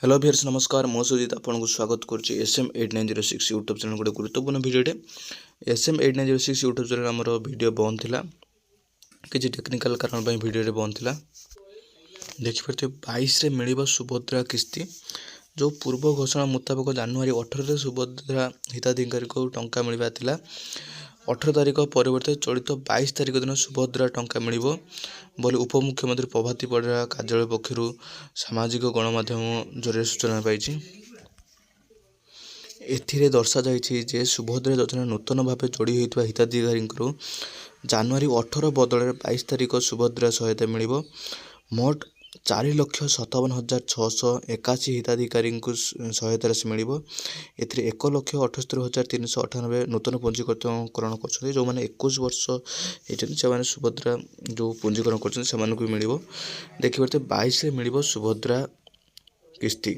Hello भियर्स नमस्कार मो सुजित आपको स्वागत करुच्ची SM8906 यूट्यूब चैनल गोटे गुरुत्वपूर्ण भिडियोटे SM8906 यूट्यूब चैनल आमर वीडियो बंद थिला किसी टेक्निकल कारण भिडियो बंद थिला देखिपे 22 रे मिलिबो सुभद्रा किस्ती जो पूर्व घोषणा मुताबिक जनवरी 18 सुभद्रा हिताधिकारी को टंका मिलवा थिला 18 तारिख परिवर्ते चलित 22 तारिख दिन सुभद्रा टंका मिलिबो बोली उपमुख्यमंत्री प्रभाती परिड़ा कार्यालय पक्षर सामाजिक गणमाध्यम जरिए सूचना पाई। एथिरे दर्शा जाइछि जे सुभद्रा योजना नूतन भाव जोड़ी होता हिताधिकारी जनवरी 18 बदल 22 तारिख सुभद्रा सहायता मिलिबो। मोट 4,57,681 हिताधिकारी सहायता राशि मिलिबो। एथिरे 1,78,398 नूतन पंजीकरण कर जो मैंने 21 वर्ष होती सुभद्रा जो पंजीकरण कर मिलिबो। देखिए 22 मिलिबो सुभद्रा किस्ती।